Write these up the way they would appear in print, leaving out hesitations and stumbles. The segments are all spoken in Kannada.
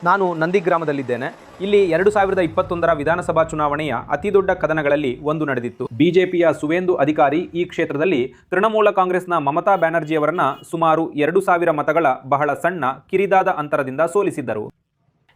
ನಾನು ನಂದಿಗ್ರಾಮದಲ್ಲಿದ್ದೇನೆ. ಇಲ್ಲಿ 2021ರ ವಿಧಾನಸಭಾ ಚುನಾವಣೆಯ ಅತಿದೊಡ್ಡ ಕದನಗಳಲ್ಲಿ ಒಂದು ನಡೆದಿತ್ತು. ಬಿಜೆಪಿಯ ಸುವೇಂದು ಅಧಿಕಾರಿ ಈ ಕ್ಷೇತ್ರದಲ್ಲಿ ತೃಣಮೂಲ ಕಾಂಗ್ರೆಸ್ನ ಮಮತಾ ಬ್ಯಾನರ್ಜಿಯವರನ್ನ ಸುಮಾರು 2000 ಮತಗಳ ಬಹಳ ಸಣ್ಣ ಕಿರಿದಾದ ಅಂತರದಿಂದ ಸೋಲಿಸಿದ್ದರು.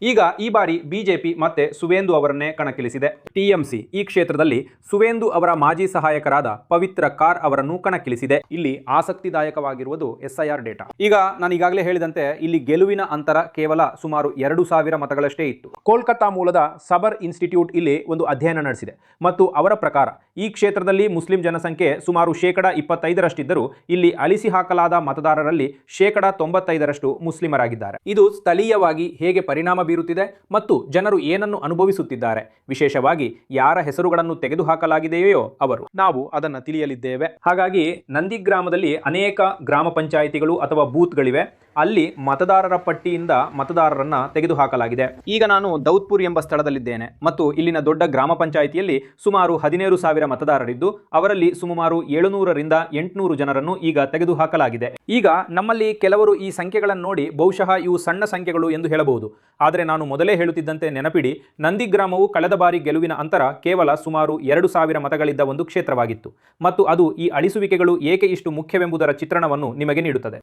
ಈಗ ಈ ಬಾರಿ ಬಿಜೆಪಿ ಮತ್ತೆ ಸುವೇಂದು ಅವರನ್ನೇ ಕಣಕ್ಕಿಳಿಸಿದೆ. ಟಿಎಂಸಿ ಈ ಕ್ಷೇತ್ರದಲ್ಲಿ ಸುವೇಂದು ಅವರ ಮಾಜಿ ಸಹಾಯಕರಾದ ಪವಿತ್ರ ಕಾರ್ ಅವರನ್ನು ಕಣಕ್ಕಿಳಿಸಿದೆ. ಇಲ್ಲಿ ಆಸಕ್ತಿದಾಯಕವಾಗಿರುವುದು ಎಸ್ಐಆರ್ ಡೇಟಾ. ಈಗ ನಾನು ಈಗಾಗಲೇ ಹೇಳಿದಂತೆ ಇಲ್ಲಿ ಗೆಲುವಿನ ಅಂತರ ಕೇವಲ ಸುಮಾರು 2000 ಮತಗಳಷ್ಟೇ ಇತ್ತು. ಕೋಲ್ಕತ್ತಾ ಮೂಲದ ಸಬರ್ ಇನ್ಸ್ಟಿಟ್ಯೂಟ್ ಇಲ್ಲಿ ಒಂದು ಅಧ್ಯಯನ ನಡೆಸಿದೆ ಮತ್ತು ಅವರ ಪ್ರಕಾರ ಈ ಕ್ಷೇತ್ರದಲ್ಲಿ ಮುಸ್ಲಿಂ ಜನಸಂಖ್ಯೆ ಸುಮಾರು 25%ರಷ್ಟಿದ್ದರೂ ಇಲ್ಲಿ ಅಳಿಸಿ ಹಾಕಲಾದ ಮತದಾರರಲ್ಲಿ 95%ರಷ್ಟು ಮುಸ್ಲಿಮರಾಗಿದ್ದಾರೆ. ಇದು ಸ್ಥಳೀಯವಾಗಿ ಹೇಗೆ ಪರಿಣಾಮ ಬೀರುತ್ತಿದೆ ಮತ್ತು ಜನರು ಏನನ್ನು ಅನುಭವಿಸುತ್ತಿದ್ದಾರೆ, ವಿಶೇಷವಾಗಿ ಯಾರ ಹೆಸರುಗಳನ್ನು ತೆಗೆದುಹಾಕಲಾಗಿದೆಯೋ ನಾವು ಅದನ್ನು ತಿಳಿಯಲಿದ್ದೇವೆ. ಹಾಗಾಗಿ ನಂದಿಗ್ರಾಮದಲ್ಲಿ ಅನೇಕ ಗ್ರಾಮ ಪಂಚಾಯಿತಿಗಳು ಅಥವಾ ಬೂತ್ಗಳಿವೆ. ಅಲ್ಲಿ ಮತದಾರರ ಪಟ್ಟಿಯಿಂದ ಮತದಾರರನ್ನ ತೆಗೆದುಹಾಕಲಾಗಿದೆ. ಈಗ ನಾನು ದೌದ್ಪುರ್ ಎಂಬ ಸ್ಥಳದಲ್ಲಿದ್ದೇನೆ ಮತ್ತು ಇಲ್ಲಿನ ದೊಡ್ಡ ಗ್ರಾಮ ಪಂಚಾಯಿತಿಯಲ್ಲಿ ಸುಮಾರು 17,000 ಮತದಾರರಿದ್ದು ಅವರಲ್ಲಿ ಸುಮಾರು 700ರಿಂದ 800 ಜನರನ್ನು ಈಗ ತೆಗೆದುಹಾಕಲಾಗಿದೆ. ಈಗ ನಮ್ಮಲ್ಲಿ ಕೆಲವರು ಈ ಸಂಖ್ಯೆಗಳನ್ನು ನೋಡಿ ಬಹುಶಃ ಇವು ಸಣ್ಣ ಸಂಖ್ಯೆಗಳು ಎಂದು ಹೇಳಬಹುದು. ಆದರೆ ನಾನು ಮೊದಲೇ ಹೇಳುತ್ತಿದ್ದಂತೆ ನೆನಪಿಡಿ, ನಂದಿಗ್ರಾಮವು ಕಳೆದ ಬಾರಿ ಗೆಲುವಿನ ಅಂತರ ಕೇವಲ ಸುಮಾರು 2000 ಮತಗಳಿದ್ದ ಒಂದು ಕ್ಷೇತ್ರವಾಗಿತ್ತು ಮತ್ತು ಅದು ಈ ಅಳಿಸುವಿಕೆಗಳು ಏಕೆ ಇಷ್ಟು ಮುಖ್ಯವೆಂಬುದರ ಚಿತ್ರಣವನ್ನು ನಿಮಗೆ ನೀಡುತ್ತದೆ.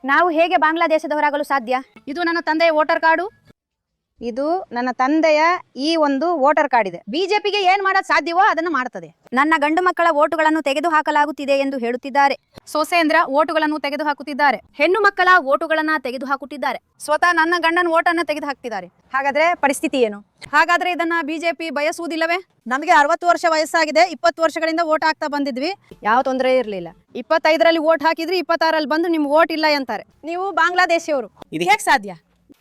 ನಾವು ಹೇಗೆ ಬಾಂಗ್ಲಾದೇಶದವರಾಗಲು ಸಾಧ್ಯ? ಇದು ನನ್ನ ತಂದೆಯ ವೋಟರ್ ಕಾರ್ಡು. ಇದು ನನ್ನ ತಂದೆಯ ಈ ಒಂದು ವೋಟರ್ ಕಾರ್ಡ್ ಇದೆ. ಬಿಜೆಪಿಗೆ ಏನ್ ಮಾಡೋದು ಸಾಧ್ಯವೋ ಅದನ್ನು ಮಾಡ್ತದೆ. ನನ್ನ ಗಂಡು ಮಕ್ಕಳ ವೋಟುಗಳನ್ನು ತೆಗೆದುಹಾಕಲಾಗುತ್ತಿದೆ ಎಂದು ಹೇಳುತ್ತಿದ್ದಾರೆ. ಸೊಸೇಂದ್ರ ವೋಟುಗಳನ್ನು ತೆಗೆದುಹಾಕುತ್ತಿದ್ದಾರೆ. ಹೆಣ್ಣು ಮಕ್ಕಳ ವೋಟುಗಳನ್ನ ತೆಗೆದುಹಾಕುತ್ತಿದ್ದಾರೆ. ಸ್ವತಃ ನನ್ನ ಗಂಡನ ವೋಟನ್ನು ತೆಗೆದು ಹಾಕ್ತಿದ್ದಾರೆ. ಹಾಗಾದ್ರೆ ಪರಿಸ್ಥಿತಿ ಏನು? ಹಾಗಾದ್ರೆ ಇದನ್ನ ಬಿಜೆಪಿ ಬಯಸುವುದಿಲ್ಲವೇ? ನಮಗೆ 60 ವರ್ಷ ವಯಸ್ಸಾಗಿದೆ. 20 ವರ್ಷಗಳಿಂದ ವೋಟ್ ಹಾಕ್ತಾ ಬಂದಿದ್ವಿ. ಯಾವ ತೊಂದರೆ ಇರಲಿಲ್ಲ. 25ರಲ್ಲಿ ವೋಟ್ ಹಾಕಿದ್ರಿ, 26ರಲ್ಲಿ ಬಂದು ನಿಮ್ಗೆ ವೋಟ್ ಇಲ್ಲ ಅಂತಾರೆ. ನೀವು ಬಾಂಗ್ಲಾದೇಶಿಯವರು, ಇದು ಹೇಗೆ ಸಾಧ್ಯ?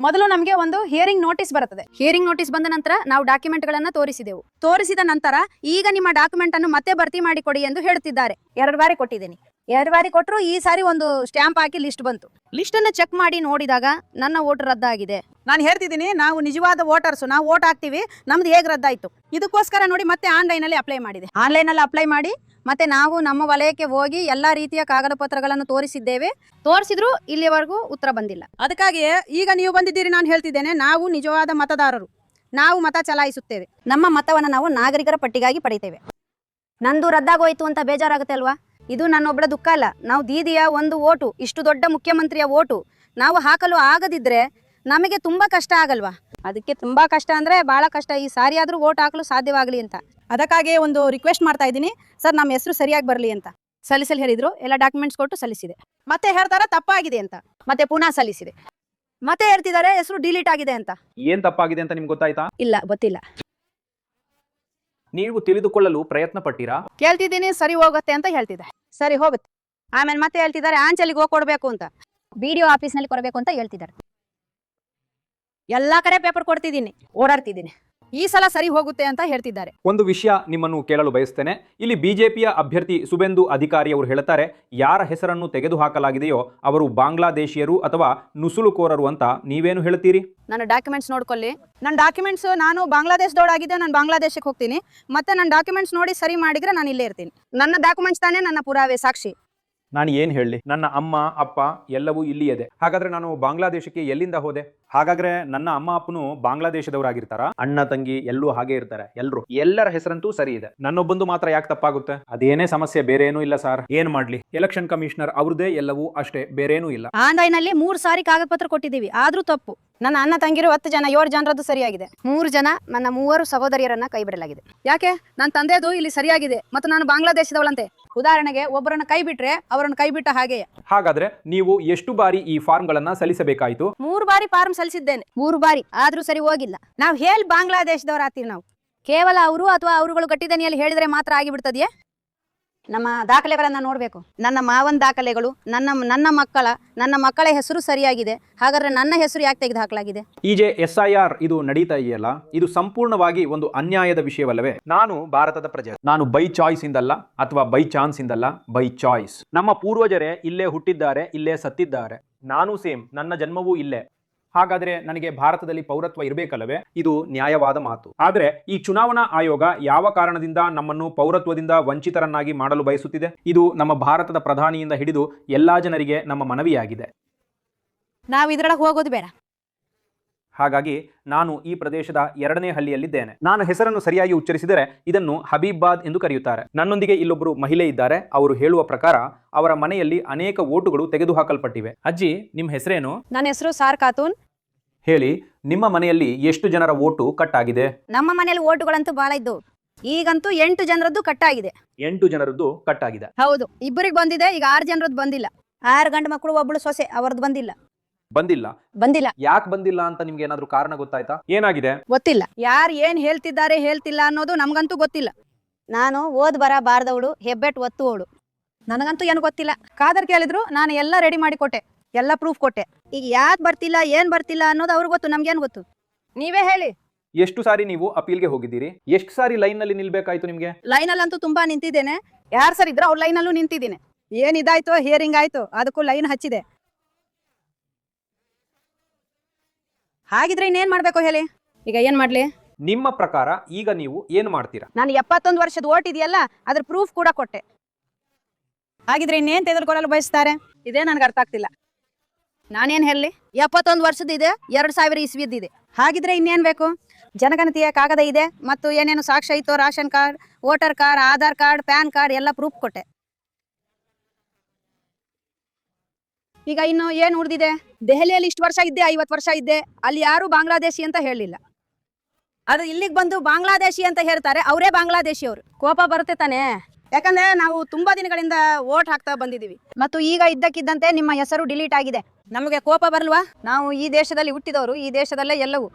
ಮೊದಲು ನಮಗೆ ಒಂದು ಹಿಯರಿಂಗ್ ನೋಟಿಸ್ ಬರುತ್ತದೆ. ಹಿಯರಿಂಗ್ ನೋಟಿಸ್ ಬಂದ ನಂತರ ನಾವು ಡಾಕ್ಯುಮೆಂಟ್ ಗಳನ್ನ ತೋರಿಸಿದ ನಂತರ ಈಗ ನಿಮ್ಮ ಡಾಕ್ಯುಮೆಂಟ್ ಅನ್ನು ಮತ್ತೆ ಭರ್ತಿ ಮಾಡಿಕೊಡಿ ಎಂದು ಹೇಳುತ್ತಿದ್ದಾರೆ. 2 ಬಾರಿ ಕೊಟ್ಟಿದ್ದೀನಿ. 2 ಬಾರಿ ಕೊಟ್ಟರು. ಈ ಸಾರಿ ಒಂದು ಸ್ಟ್ಯಾಂಪ್ ಹಾಕಿ ಲಿಸ್ಟ್ ಬಂತು. ಲಿಸ್ಟ್ ಅನ್ನು ಚೆಕ್ ಮಾಡಿ ನೋಡಿದಾಗ ನನ್ನ ವೋಟ್ ರದ್ದಾಗಿದೆ. ನಾನು ಹೇಳ್ತಿದ್ದೀನಿ, ನಾವು ನಿಜವಾದ ವೋಟರ್ಸ್, ನಾವು ವೋಟ್ ಹಾಕ್ತಿವಿ, ನಮ್ದು ಹೇಗೆ ರದ್ದಾಯ್ತು. ಇದಕ್ಕೋಸ್ಕರ ನೋಡಿ ಮತ್ತೆ ಆನ್ಲೈನ್ ಅಲ್ಲಿ ಅಪ್ಲೈ ಮಾಡಿದೆ. ಆನ್ಲೈನ್ ಅಲ್ಲಿ ಅಪ್ಲೈ ಮಾಡಿ ಮತ್ತೆ ನಾವು ನಮ್ಮ ವಲಯಕ್ಕೆ ಹೋಗಿ ಎಲ್ಲಾ ರೀತಿಯ ಕಾಗದ ಪತ್ರಗಳನ್ನು ತೋರಿಸಿದ್ರು ಇಲ್ಲಿವರೆಗೂ ಉತ್ತರ ಬಂದಿಲ್ಲ. ಅದಕ್ಕಾಗಿಯೇ ಈಗ ನೀವು ಬಂದಿದ್ದೀರಿ. ನಾನು ಹೇಳ್ತಿದ್ದೇನೆ, ನಾವು ನಿಜವಾದ ಮತದಾರರು, ನಾವು ಮತ ಚಲಾಯಿಸುತ್ತೇವೆ. ನಮ್ಮ ಮತವನ್ನು ನಾವು ನಾಗರಿಕರ ಪಟ್ಟಿಗಾಗಿ ಪಡಿತೇವೆ. ನಂದು ರದ್ದಾಗೋಯ್ತು ಅಂತ ಬೇಜಾರಾಗುತ್ತೆ ಅಲ್ವಾ? ಇದು ನನ್ನೊಬ್ಬಳ ದುಃಖ ಅಲ್ಲ. ನಾವು ದೀದಿಯ ಒಂದು ಓಟು, ಇಷ್ಟು ದೊಡ್ಡ ಮುಖ್ಯಮಂತ್ರಿಯ ಓಟು ನಾವು ಹಾಕಲು ಆಗದಿದ್ರೆ ನಮಗೆ ತುಂಬಾ ಕಷ್ಟ ಆಗಲ್ವಾ? ಅದಕ್ಕೆ ತುಂಬಾ ಕಷ್ಟ ಅಂದ್ರೆ ಬಹಳ ಕಷ್ಟ. ಈ ಸಾರಿ ಆದ್ರೂ ವೋಟ್ ಹಾಕಲು ಸಾಧ್ಯವಾಗಲಿ ಅಂತ. ಅದಕ್ಕಾಗಿ ಒಂದು ರಿಕ್ವೆಸ್ಟ್ ಮಾಡ್ತಾ ಇದ್ದೀನಿ, ಸರ್ ನಮ್ಮ ಹೆಸರು ಸರಿಯಾಗಿ ಬರಲಿ ಅಂತ. ಸಲ್ಲಿಸಲು ಹೇಳಿದ್ರು. ಎಲ್ಲ ಡಾಕ್ಯುಮೆಂಟ್ಸ್ ಕೊಟ್ಟು ಸಲ್ಲಿಸಿದೆ. ಮತ್ತೆ ಹೇಳ್ತಾರ ತಪ್ಪಾಗಿದೆ ಅಂತ. ಮತ್ತೆ ಪುನಃ ಸಲ್ಲಿಸಿದೆ. ಮತ್ತೆ ಹೇಳ್ತಿದ್ದಾರೆ ಹೆಸರು ಡಿಲೀಟ್ ಆಗಿದೆ ಅಂತ. ಏನ್ ತಪ್ಪಾಗಿದೆ ಅಂತ ನಿಮ್ಗೆ ಗೊತ್ತಾಯ್ತಾ? ಇಲ್ಲ, ಗೊತ್ತಿಲ್ಲ. ನೀವು ತಿಳಿದುಕೊಳ್ಳಲು ಪ್ರಯತ್ನ ಪಟ್ಟಿರಾ? ಕೇಳ್ತಿದ್ದೀನಿ, ಸರಿ ಹೋಗುತ್ತೆ ಅಂತ ಹೇಳ್ತಿದ್ದೆ. ಸರಿ ಹೋಗುತ್ತೆ. ಆಮೇಲೆ ಮತ್ತೆ ಹೇಳ್ತಿದ್ದಾರೆ ಆಂಚಲಿಗೆ ಹೋಗಿ ಕೊಡ್ಬೇಕು ಅಂತ, BDO ಆಫೀಸ್ನಲ್ಲಿ ಕೊಡಬೇಕು ಅಂತ ಹೇಳ್ತಿದ್ದಾರೆ. ಎಲ್ಲಾ ಕಡೆ ಪೇಪರ್ ಕೊಡ್ತಿದ್ದೀನಿ, ಓಡಾಡ್ತಿದ್ದೀನಿ. ಈ ಸಲ ಸರಿ ಹೋಗುತ್ತೆ ಅಂತ ಹೇಳ್ತಿದ್ದಾರೆ. ಒಂದು ವಿಷಯ ನಿಮ್ಮನ್ನು ಕೇಳಲು ಬಯಸ್ತೇನೆ. ಇಲ್ಲಿ ಬಿಜೆಪಿಯ ಅಭ್ಯರ್ಥಿ ಸುವೇಂದು ಅಧಿಕಾರಿ ಅವರು ಹೇಳ್ತಾರೆ, ಯಾರ ಹೆಸರನ್ನು ತೆಗೆದುಹಾಕಲಾಗಿದೆಯೋ ಅವರು ಬಾಂಗ್ಲಾದೇಶಿಯರು ಅಥವಾ ನುಸುಳುಕೋರರು ಅಂತ. ನೀವೇನು ಹೇಳ್ತೀರಿ? ನನ್ನ ಡಾಕ್ಯುಮೆಂಟ್ಸ್ ನೋಡ್ಕೊಳ್ಳಿ. ನನ್ನ ಡಾಕ್ಯುಮೆಂಟ್ಸ್, ನಾನು ಬಾಂಗ್ಲಾದೇಶದವಳಾಗಿದ್ದೆ, ನಾನು ಬಾಂಗ್ಲಾದೇಶಕ್ಕೆ ಹೋಗ್ತೀನಿ. ಮತ್ತೆ ನನ್ನ ಡಾಕ್ಯುಮೆಂಟ್ಸ್ ನೋಡಿ ಸರಿ ಮಾಡಿದ್ರೆ ನಾನು ಇಲ್ಲೇ ಇರ್ತೀನಿ. ನನ್ನ ಡಾಕ್ಯುಮೆಂಟ್ಸ್ ತಾನೇ ನನ್ನ ಪುರಾವೆ, ಸಾಕ್ಷಿ. ನಾನು ಏನು ಹೇಳಲಿ? ನನ್ನ ಅಮ್ಮ ಅಪ್ಪ ಎಲ್ಲವೂ ಇಲ್ಲಿಯದೆ. ಹಾಗಾದ್ರೆ ನಾನು ಬಾಂಗ್ಲಾದೇಶಕ್ಕೆ ಎಲ್ಲಿಂದ ಹೋದೆ? ಹಾಗಾದ್ರೆ ನನ್ನ ಅಮ್ಮ ಅಪ್ಪನು ಬಾಂಗ್ಲಾದೇಶದವರಾಗಿರ್ತಾರ? ಅಣ್ಣ ತಂಗಿ ಎಲ್ಲೂ ಹಾಗೆ ಇರ್ತಾರೆ. ಎಲ್ಲರ ಹೆಸರಂತೂ ಸರಿ ಇದೆ. ನನ್ನೊಬ್ಬಂದು ಮಾತ್ರ ಯಾಕೆ ತಪ್ಪಾಗುತ್ತೆ? ಅದೇನೇ ಸಮಸ್ಯೆ, ಬೇರೆ ಏನೂ ಇಲ್ಲ ಸರ್. ಏನ್ ಮಾಡ್ಲಿ? ಎಲೆಕ್ಷನ್ ಕಮಿಷನರ್ ಅವ್ರದೇ ಎಲ್ಲವೂ ಅಷ್ಟೇ, ಬೇರೇನೂ ಇಲ್ಲ. ಆನ್ಲೈನಲ್ಲಿ 3 ಸಾರಿ ಕಾಗದ ಪತ್ರ ಕೊಟ್ಟಿದ್ದೀವಿ, ಆದ್ರೂ ತಪ್ಪು. ನನ್ನ ಅಣ್ಣ ತಂಗಿರು 10 ಜನ, 7 ಜನರದ್ದು ಸರಿಯಾಗಿದೆ. 3 ಜನ ನನ್ನ 3 ಸಹೋದರಿಯರನ್ನ ಕೈ ಬಿಡಲಾಗಿದೆ. ಯಾಕೆ? ನನ್ನ ತಂದೆದು ಇಲ್ಲಿ ಸರಿಯಾಗಿದೆ ಮತ್ತು ನಾನು ಬಾಂಗ್ಲಾದೇಶದವಳಂತೆ. ಉದಾಹರಣೆಗೆ ಒಬ್ಬರನ್ನ ಕೈ ಬಿಟ್ರೆ ಅವರನ್ನು ಕೈ ಬಿಟ್ಟ ಹಾಗೆ. ಹಾಗಾದ್ರೆ ನೀವು ಎಷ್ಟು ಬಾರಿ ಈ ಫಾರ್ಮ್ ಗಳನ್ನ ಸಲ್ಲಿಸಬೇಕಾಯಿತು? 3 ಬಾರಿ ಫಾರ್ಮ್ ಸಲ್ಲಿಸಿದ್ದೇನೆ. 3 ಬಾರಿ ಆದ್ರೂ ಸರಿ ಹೋಗಿಲ್ಲ. ನಾವು ಹೇಳಿ ಬಾಂಗ್ಲಾದೇಶದವ್ರು ಆಗ್ತೀವಿ. ನಾವು ಕೇವಲ ಅವರು ಅಥವಾ ಅವರುಗಳು ಗಟ್ಟಿದನಿಯಲ್ಲಿ ಹೇಳಿದ್ರೆ ಮಾತ್ರ ಆಗಿಬಿಡ್ತದೆಯೇ? ನಮ್ಮ ದಾಖಲೆಗಳನ್ನ ನೋಡ್ಬೇಕು. ನನ್ನ ಮಾವನ ದಾಖಲೆಗಳು, ನನ್ನ ಮಕ್ಕಳ ಹೆಸರು ಸರಿಯಾಗಿದೆ. ಹಾಗಾದ್ರೆ ನನ್ನ ಹೆಸರು ಯಾಕೆ ತೆಗೆದು ಹಾಕಲಾಗಿದೆ? SIR ಇದು ನಡೀತಾ ಇದೆಯಲ್ಲ, ಇದು ಸಂಪೂರ್ಣವಾಗಿ ಒಂದು ಅನ್ಯಾಯದ ವಿಷಯವಲ್ಲವೇ? ನಾನು ಭಾರತದ ಪ್ರಜೆ. ನಾನು ಬೈ ಚಾಯ್ಸ್ ಇಂದಲ್ಲ ಅಥವಾ ಬೈ ಚಾನ್ಸ್ ಇಂದಲ್ಲ, ಬೈ ಚಾಯ್ಸ್. ನಮ್ಮ ಪೂರ್ವಜರೇ ಇಲ್ಲೇ ಹುಟ್ಟಿದ್ದಾರೆ, ಇಲ್ಲೇ ಸತ್ತಿದ್ದಾರೆ. ನಾನು ಸೇಮ್, ನನ್ನ ಜನ್ಮವೂ ಇಲ್ಲೇ. ಹಾಗಾದ್ರೆ ನನಗೆ ಭಾರತದಲ್ಲಿ ಪೌರತ್ವ ಇರಬೇಕಲ್ಲವೇ? ಇದು ನ್ಯಾಯವಾದ ಮಾತು. ಆದ್ರೆ ಈ ಚುನಾವಣಾ ಆಯೋಗ ಯಾವ ಕಾರಣದಿಂದ ನಮ್ಮನ್ನು ಪೌರತ್ವದಿಂದ ವಂಚಿತರನ್ನಾಗಿ ಮಾಡಲು ಬಯಸುತ್ತಿದೆ? ಇದು ನಮ್ಮ ಭಾರತದ ಪ್ರಧಾನಿಯಿಂದ ಹಿಡಿದು ಎಲ್ಲಾ ಜನರಿಗೆ ನಮ್ಮ ಮನವಿಯಾಗಿದೆ. ನಾವು ಇದ್ರೊಳಗೆ ಹೋಗೋದು ಬೇಡ. ಹಾಗಾಗಿ ನಾನು ಈ ಪ್ರದೇಶದ 2ನೇ ಹಳ್ಳಿಯಲ್ಲಿದ್ದೇನೆ. ನಾನು ಹೆಸರನ್ನು ಸರಿಯಾಗಿ ಉಚ್ಚರಿಸಿದರೆ ಇದನ್ನು ಹಬೀಬಾದ್ ಎಂದು ಕರೆಯುತ್ತಾರೆ. ನನ್ನೊಂದಿಗೆ ಇಲ್ಲೊಬ್ಬರು ಮಹಿಳೆ ಇದ್ದಾರೆ. ಅವರು ಹೇಳುವ ಪ್ರಕಾರ ಅವರ ಮನೆಯಲ್ಲಿ ಅನೇಕ ಓಟುಗಳು ತೆಗೆದುಹಾಕಲ್ಪಟ್ಟಿವೆ. ಅಜ್ಜಿ, ನಿಮ್ಮ ಹೆಸರೇನು? ನನ್ನ ಹೆಸರು ಸಾರ್ ಖಾತೂನ್. ಹೇಳಿ, ನಿಮ್ಮ ಮನೆಯಲ್ಲಿ ಎಷ್ಟು ಜನರ ಓಟು ಕಟ್ ಆಗಿದೆ? ನಮ್ಮ ಮನೇಲಿ ಓಟುಗಳಂತೂ ಬಹಳ ಇದ್ದವು. ಈಗಂತೂ 8 ಜನರದ್ದು ಕಟ್ಟಾಗಿದೆ. 8 ಜನರದ್ದು ಕಟ್ ಆಗಿದೆ. ಹೌದು, ಇಬ್ಬರಿಗೆ ಬಂದಿದೆ. ಈಗ 6 ಜನರದ್ದು ಬಂದಿಲ್ಲ. 6 ಗಂಡು ಮಕ್ಕಳು, ಒಬ್ಬಳು ಸೊಸೆ, ಅವ್ರದ್ದು ಬಂದಿಲ್ಲ. ಬಂದಿಲ್ಲ. ಯಾಕೆ ಬಂದಿಲ್ಲ ಅಂತ ನಿಮ್ಗೆ ಏನಾದ್ರೂ ಕಾರಣ ಗೊತ್ತಾಯ್ತಾ? ಏನಾಗಿದೆ? ಗೊತ್ತಿಲ್ಲ. ಯಾರು ಏನ್ ಹೇಳ್ತಿದ್ದಾರೆ ಹೇಳ್ತಿಲ್ಲ ಅನ್ನೋದು ನಮ್ಗಂತೂ ಗೊತ್ತಿಲ್ಲ. ನಾನು ಓದ್ ಬರ ಬಾರ್ದವಳು, ಹೆಬ್ಬೆಟ್ ಒತ್ತುವವಳು. ನನಗಂತೂ ಏನು ಗೊತ್ತಿಲ್ಲ. ಕಾದರ್ ಕೇಳಿದ್ರು, ನಾನು ಎಲ್ಲ ರೆಡಿ ಮಾಡಿ ಕೊಟ್ಟೆ, ಎಲ್ಲ ಪ್ರೂಫ್ ಕೊಟ್ಟೆ. ಈಗ ಯಾಕೆ ಬರ್ತಿಲ್ಲ, ಏನ್ ಬರ್ತಿಲ್ಲ ಅನ್ನೋದು ಅವ್ರಿಗೆ ಗೊತ್ತು, ನಮ್ಗೇನು ಗೊತ್ತು? ನೀವೇ ಹೇಳಿ. ಎಷ್ಟು ಸಾರಿ ನೀವು ಅಪೀಲ್ಗೆ ಹೋಗಿದ್ದೀರಿ? ಎಷ್ಟು ಸಾರಿ ಲೈನ್ ನಲ್ಲಿ ನಿಲ್ಬೇಕಾಯ್ತು ನಿಮ್ಗೆ? ಲೈನಲ್ಲಂತೂ ತುಂಬಾ ನಿಂತಿದ್ದೇನೆ. ಯಾರು ಸರ್ ಇದ್ರು ಅವ್ರ ಲೈನಲ್ಲೂ ನಿಂತಿದ್ದೀನಿ. ಏನ್ ಇದಾಯ್ತು, ಹಿಯರಿಂಗ್ ಆಯ್ತು, ಅದಕ್ಕೂ ಲೈನ್ ಹಚ್ಚಿದೆ. ಹಾಗಿದ್ರೆ ಇನ್ನೇನ್ ಮಾಡ್ಬೇಕು ಹೇಳಿ? ಈಗ ಏನ್ ಮಾಡ್ಲಿ? ನಿಮ್ಮ ಪ್ರಕಾರ ಈಗ ನೀವು ಏನು ಮಾಡ್ತೀರಾ? ನಾನು 71 ವರ್ಷದ ಓಟ್ ಇದೆಯಲ್ಲ, ಅದ್ರ ಪ್ರೂಫ್ ಕೂಡ ಕೊಟ್ಟೆ. ಹಾಗಿದ್ರೆ ಇನ್ನೇನ್ ತೆಗೆದುಕೊಳ್ಳಲು ಬಯಸ್ತಾರೆ? ಇದೇ ನನ್ಗೆ ಅರ್ಥ ಆಗ್ತಿಲ್ಲ. ನಾನೇನ್ ಹೇಳಿ? 71 ವರ್ಷದಿದೆ, 2000 ಇಸ್ವಿದ್ದಿದೆ. ಹಾಗಿದ್ರೆ ಇನ್ನೇನ್ ಬೇಕು? ಜನಗಣತಿಯ ಕಾಗದ ಇದೆ, ಮತ್ತು ಏನೇನು ಸಾಕ್ಷ್ಯ ಇತ್ತು, ration card, voter card, Aadhaar card, PAN card ಎಲ್ಲ ಪ್ರೂಫ್ ಕೊಟ್ಟೆ. ಈಗ ಇನ್ನು ಏನ್ ಉಳಿದಿದೆ? ದೆಹಲಿಯಲ್ಲಿ ಇಷ್ಟು ವರ್ಷ ಇದ್ದೆ, 50 ವರ್ಷ ಇದ್ದೆ, ಅಲ್ಲಿ ಯಾರು ಬಾಂಗ್ಲಾದೇಶಿ ಅಂತ ಹೇಳಿಲ್ಲ. ಅದು ಇಲ್ಲಿಗೆ ಬಂದು ಬಾಂಗ್ಲಾದೇಶಿ ಅಂತ ಹೇಳ್ತಾರೆ, ಅವರೇ ಬಾಂಗ್ಲಾದೇಶಿ ಅವರು. ಕೋಪ ಬರುತ್ತೆ ತಾನೇ? ಯಾಕಂದ್ರೆ ನಾವು ತುಂಬಾ ದಿನಗಳಿಂದ ವೋಟ್ ಹಾಕ್ತಾ ಬಂದಿದೀವಿ, ಮತ್ತು ಈಗ ಇದ್ದಕ್ಕಿದ್ದಂತೆ ನಿಮ್ಮ ಹೆಸರು ಡಿಲೀಟ್ ಆಗಿದೆ. ನಮಗೆ ಕೋಪ ಬರಲ್ವಾ? ನಾವು ಈ ದೇಶದಲ್ಲಿ ಹುಟ್ಟಿದವರು, ಈ ದೇಶದಲ್ಲೇ ಎಲ್ಲವೂ.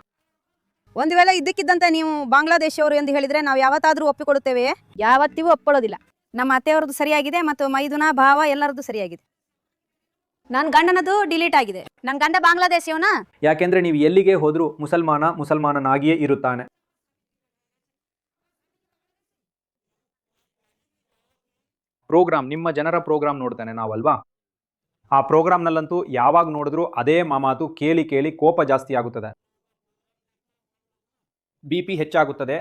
ಒಂದು ವೇಳೆ ಇದ್ದಕ್ಕಿದ್ದಂತೆ ನೀವು ಬಾಂಗ್ಲಾದೇಶಿಯವರು ಎಂದು ಹೇಳಿದ್ರೆ ನಾವು ಯಾವತ್ತಾದ್ರೂ ಒಪ್ಪಿಕೊಳ್ಳುತ್ತೇವೆ? ಯಾವತ್ತಿಗೂ ಒಪ್ಕೊಳ್ಳೋದಿಲ್ಲ. ನಮ್ಮ ಅತ್ತೆಯವ್ರದ್ದು ಸರಿಯಾಗಿದೆ, ಮತ್ತು ಮೈದುನ ಭಾವ ಎಲ್ಲರದ್ದು ಸರಿಯಾಗಿದೆ. ನನ್ನ ಗಂಡನದು ಡಿಲೀಟ್ ಆಗಿದೆ. ನನ್ನ ಗಂಡ ಬಾಂಗ್ಲಾದೇಶಿಯವನಾ? ಯಾಕೆಂದ್ರೆ ನೀವು ಎಲ್ಲಿಗೆ ಹೋದ್ರೂ ಮುಸಲ್ಮಾನನಾಗಿಯೇ ಇರುತ್ತಾನೆ. ಪ್ರೋಗ್ರಾಮ್, ನಿಮ್ಮ ಜನರ ಪ್ರೋಗ್ರಾಮ್ ನೋಡ್ತಾನೆ ನಾವಲ್ವಾ? ಆ ಪ್ರೋಗ್ರಾಮ್ನಲ್ಲಂತೂ ಯಾವಾಗ ನೋಡಿದ್ರೂ ಅದೇ ಮಾಮಾತು ಕೇಳಿ ಕೇಳಿ ಕೋಪ ಜಾಸ್ತಿ ಆಗುತ್ತದೆ, BP ಹೆಚ್ಚಾಗುತ್ತದೆ.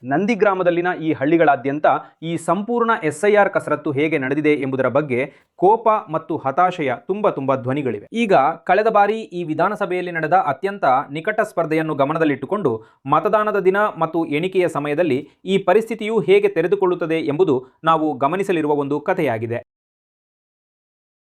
ನಂದಿಗ್ರಾಮದಲ್ಲಿನ ಈ ಹಳ್ಳಿಗಳಾದ್ಯಂತ ಈ ಸಂಪೂರ್ಣ SIR ಕಸರತ್ತು ಹೇಗೆ ನಡೆದಿದೆ ಎಂಬುದರ ಬಗ್ಗೆ ಕೋಪ ಮತ್ತು ಹತಾಶೆಯ ತುಂಬ ಧ್ವನಿಗಳಿವೆ. ಈಗ ಕಳೆದ ಬಾರಿ ಈ ವಿಧಾನಸಭೆಯಲ್ಲಿ ನಡೆದ ಅತ್ಯಂತ ನಿಕಟ ಸ್ಪರ್ಧೆಯನ್ನು ಗಮನದಲ್ಲಿಟ್ಟುಕೊಂಡು ಮತದಾನದ ದಿನ ಮತ್ತು ಎಣಿಕೆಯ ಸಮಯದಲ್ಲಿ ಈ ಪರಿಸ್ಥಿತಿಯು ಹೇಗೆ ತೆರೆದುಕೊಳ್ಳುತ್ತದೆ ಎಂಬುದು ನಾವು ಗಮನಿಸಲಿರುವ ಒಂದು ಕಥೆಯಾಗಿದೆ.